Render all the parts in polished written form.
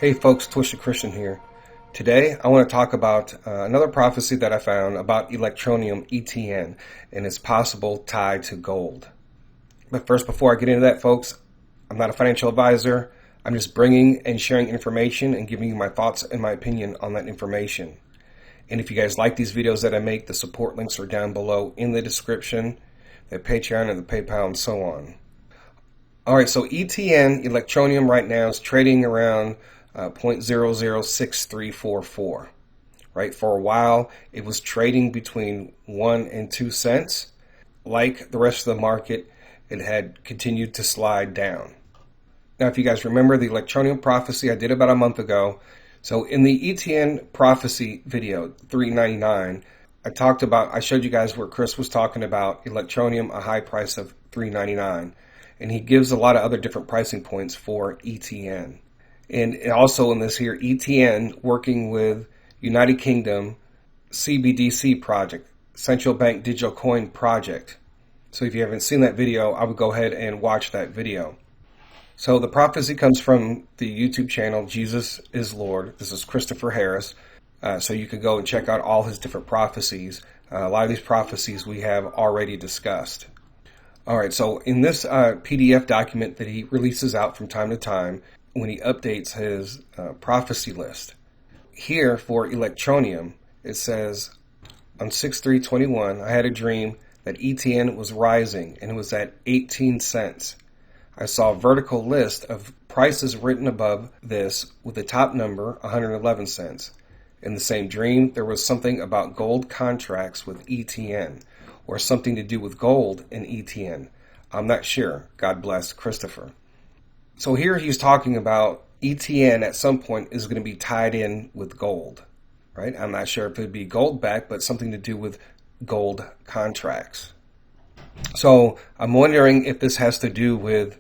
Hey folks, Twisted Christian here. Today I want to talk about another prophecy that I found about Electroneum ETN and its possible tie to gold. But first, before I get into that, folks, I'm not a financial advisor. I'm just bringing and sharing information and giving you my thoughts and my opinion on that information. And if you guys like these videos that I make, the support links are down below in the description, the Patreon and the PayPal and so on. Alright, so ETN, Electronium right now is trading around 0.006344, right? For a while, it was trading between 1 and 2 cents. Like the rest of the market, it had continued to slide down. Now, if you guys remember the Electronium prophecy I did about a month ago, so in the ETN prophecy video, 399, I showed you guys where Chris was talking about Electronium, a high price of 399, and he gives a lot of other different pricing points for ETN. And also in this here, ETN working with United Kingdom CBDC project, Central Bank Digital Coin project. So if you haven't seen that video, I would go ahead and watch that video. So the prophecy comes from the YouTube channel, Jesus is Lord. This is Christopher Harris. So you could go and check out all his different prophecies. A lot of these prophecies we have already discussed. All right, so in this PDF document that he releases out from time to time, when he updates his prophecy list. Here for Electronium, it says, on 6/3/21, I had a dream that ETN was rising and it was at 18 cents. I saw a vertical list of prices written above this with the top number 111 cents. In the same dream, there was something about gold contracts with ETN or something to do with gold in ETN. I'm not sure. God bless, Christopher. So here he's talking about ETN at some point is going to be tied in with gold, right? I'm not sure if it would be gold backed, but something to do with gold contracts. So I'm wondering if this has to do with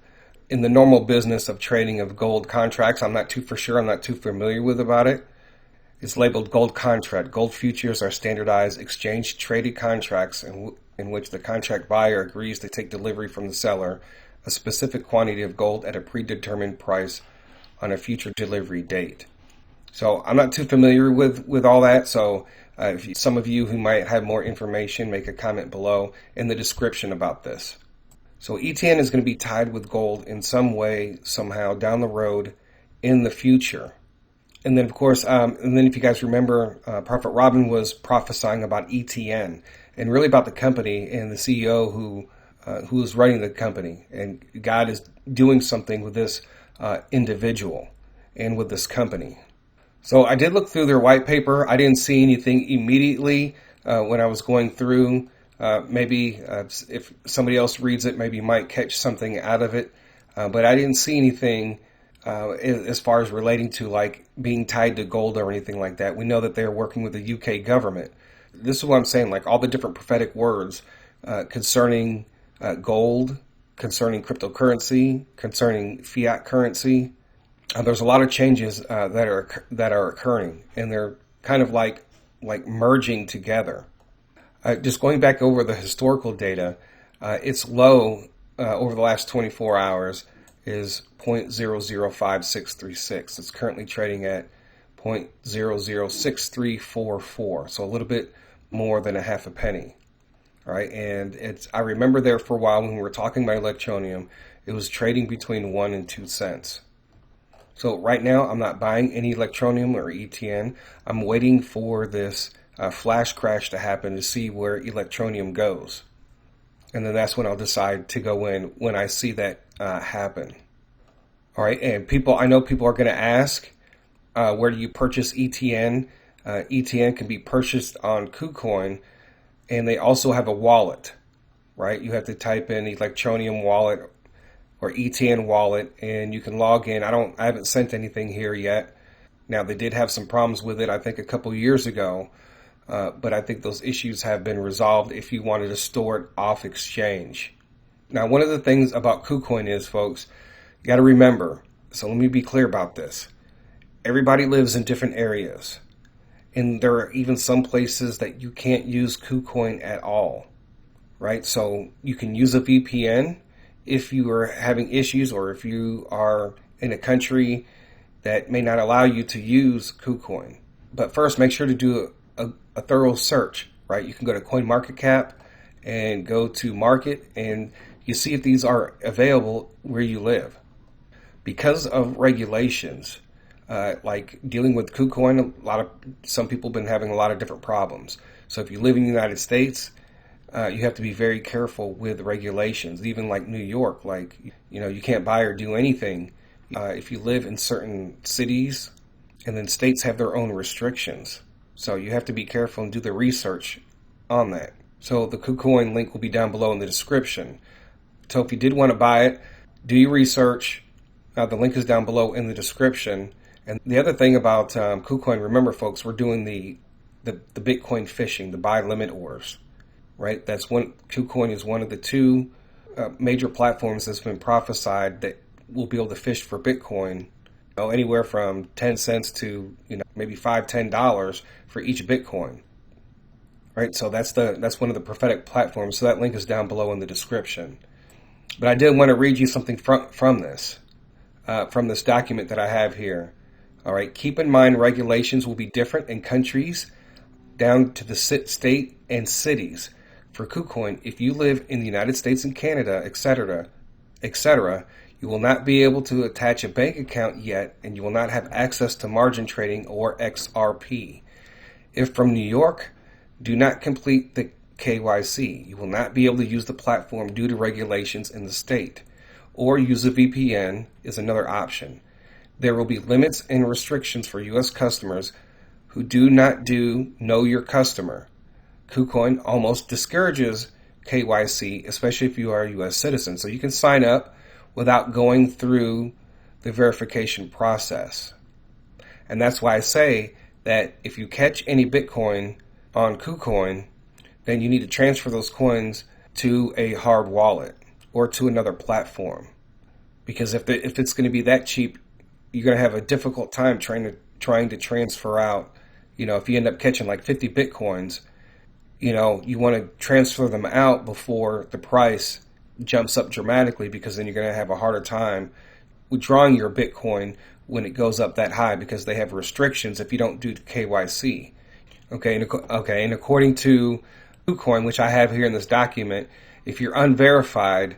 in the normal business of trading of gold contracts. I'm not too familiar with about it. It's labeled gold contract. Gold futures are standardized exchange traded contracts in which the contract buyer agrees to take delivery from the seller a specific quantity of gold at a predetermined price on a future delivery date. So I'm not too familiar with all that. So some of you who might have more information, make a comment below in the description about this. So ETN is going to be tied with gold in some way, somehow down the road in the future. And then, of course, if you guys remember, Prophet Robin was prophesying about ETN and really about the company and the CEO who is running the company. And God is doing something with this individual and with this company. So I did look through their white paper. I didn't see anything immediately when I was going through. Maybe if somebody else reads it, maybe you might catch something out of it. But I didn't see anything as far as relating to like being tied to gold or anything like that. We know that they're working with the UK government. This is what I'm saying, like all the different prophetic words concerning gold, concerning cryptocurrency, concerning fiat currency. There's a lot of changes that are occurring, and they're kind of like merging together. Just going back over the historical data, its low over the last 24 hours is 0.005636. It's currently trading at 0.006344, so a little bit more than a half a penny. All right, and I remember there for a while when we were talking about Electronium, it was trading between 1 and 2 cents. So right now, I'm not buying any Electronium or ETN. I'm waiting for this flash crash to happen to see where Electronium goes. And then that's when I'll decide to go in when I see that happen. All right, and I know people are going to ask, where do you purchase ETN? ETN can be purchased on Kucoin, and they also have a wallet, right? You have to type in Electronium wallet or ETN wallet, and you can log in. I haven't sent anything here yet. Now, they did have some problems with it, I think, a couple years ago, but I think those issues have been resolved if you wanted to store it off exchange. Now, one of the things about Kucoin is, folks, you got to remember, so let me be clear about this. Everybody lives in different areas. And there are even some places that you can't use Kucoin at all, right? So you can use a VPN if you are having issues, or if you are in a country that may not allow you to use KuCoin. But first, make sure to do a thorough search, right? You can go to CoinMarketCap and go to Market, and you see if these are available where you live. Because of regulations, like dealing with KuCoin, some people have been having a lot of different problems. So if you live in the United States, you have to be very careful with regulations. Even like New York, like, you can't buy or do anything if you live in certain cities, and then states have their own restrictions. So you have to be careful and do the research on that. So the KuCoin link will be down below in the description. So if you did want to buy it, do your research. The link is down below in the description. And the other thing about KuCoin, remember folks, we're doing the Bitcoin phishing, the buy limit orders, right? KuCoin is one of the two major platforms that's been prophesied that will be able to fish for Bitcoin, anywhere from 10 cents to maybe $5-10 for each Bitcoin, right? So that's one of the Prophetic platforms. So that link is down below in the description. But I did want to read you something from this document that I have here. All right, keep in mind regulations will be different in countries down to the state and cities. For KuCoin, if you live in the United States and Canada, etc., you will not be able to attach a bank account yet, and you will not have access to margin trading or XRP. If from New York, do not complete the KYC. You will not be able to use the platform due to regulations in the state. Or use a VPN is another option. There will be limits and restrictions for U.S. customers who do not do Know Your Customer. KuCoin almost discourages KYC, especially if you are a U.S. citizen. So you can sign up without going through the verification process. And that's why I say that if you catch any Bitcoin on KuCoin, then you need to transfer those coins to a hard wallet or to another platform. Because if it's going to be that cheap, you're going to have a difficult time trying to transfer out. If you end up catching like 50 Bitcoins, you want to transfer them out before the price jumps up dramatically, because then you're going to have a harder time withdrawing your Bitcoin when it goes up that high, because they have restrictions if you don't do KYC. And according to KuCoin, which I have here in this document, if you're unverified,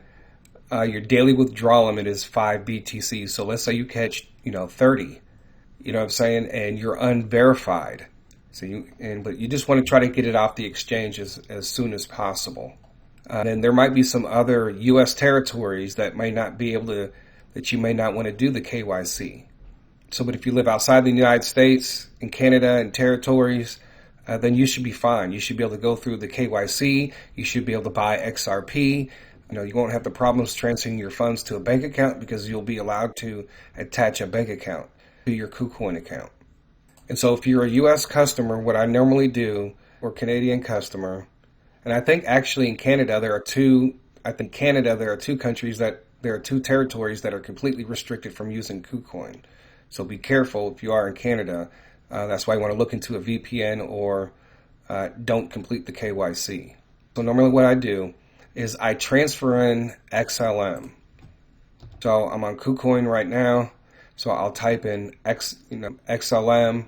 your daily withdrawal limit is 5 BTC. So let's say you catch 30, and you're unverified. But you just want to try to get it off the exchange as soon as possible. And there might be some other U.S. territories that you may not want to do the KYC. But if you live outside the United States and Canada and territories, then you should be fine. You should be able to go through the KYC. You should be able to buy XRP. You won't have the problems transferring your funds to a bank account, because you'll be allowed to attach a bank account to your KuCoin account. And so if you're a U.S. customer, what I normally do, or Canadian customer, and I think actually in Canada there are two countries there are two territories that are completely restricted from using KuCoin. So be careful if you are in Canada. That's why you want to look into a VPN or don't complete the KYC. So normally what I do is I transfer in XLM. So I'm on KuCoin right now. So I'll type in XLM.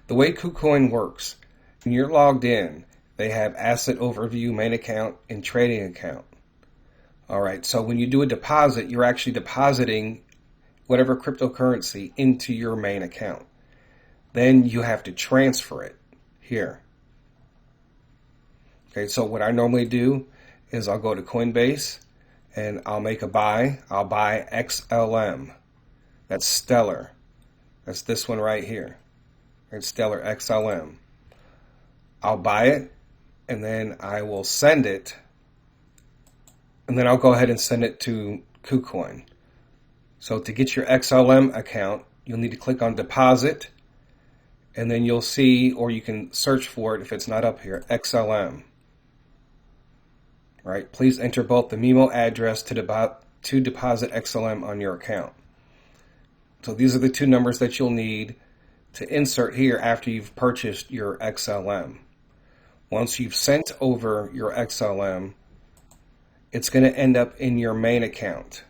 The way KuCoin works, when you're logged in, they have asset overview, main account, and trading account. All right, so when you do a deposit, you're actually depositing whatever cryptocurrency into your main account. Then you have to transfer it here. Okay, so what I normally do is I'll go to Coinbase and I'll make a buy. I'll buy XLM. That's Stellar. That's this one right here. It's Stellar XLM. I'll buy it, and then I will send it, and then I'll go ahead and send it to KuCoin. So to get your XLM account, you'll need to click on deposit, and then you'll see, or you can search for it if it's not up here, XLM. Right? Please enter both the MIMO address to deposit XLM on your account. So these are the two numbers that you'll need to insert here after you've purchased your XLM. Once you've sent over your XLM, it's going to end up in your main account.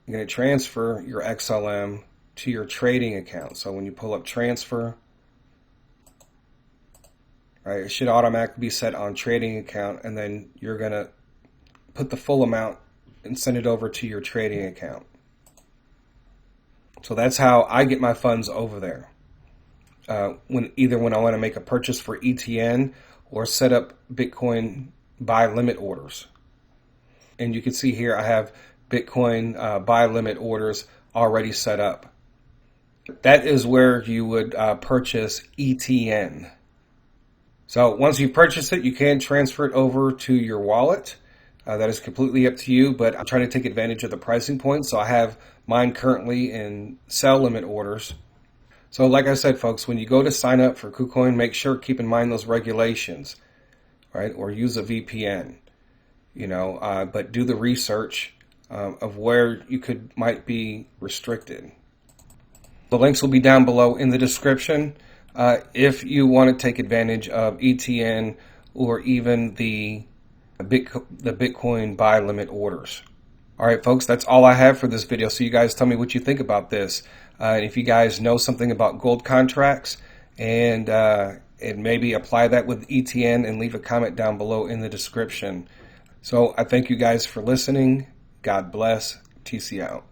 You're going to transfer your XLM to your trading account. So when you pull up transfer, right, it should automatically be set on trading account, and then you're going to put the full amount and send it over to your trading account. So that's how I get my funds over there. When I want to make a purchase for ETN or set up Bitcoin buy limit orders. And you can see here I have Bitcoin buy limit orders already set up. That is where you would purchase ETN. So once you purchase it, you can transfer it over to your wallet. That is completely up to you, but I'm trying to take advantage of the pricing point. So I have mine currently in sell limit orders. So like I said, folks, when you go to sign up for Kucoin, make sure keep in mind those regulations, right? Or use a VPN, but do the research of where you might be restricted. The links will be down below in the description if you want to take advantage of ETN or even the Bitcoin buy limit orders. All right, folks, that's all I have for this video. So you guys tell me what you think about this. And if you guys know something about gold contracts and maybe apply that with ETN, and leave a comment down below in the description. So I thank you guys for listening. God bless. TC out.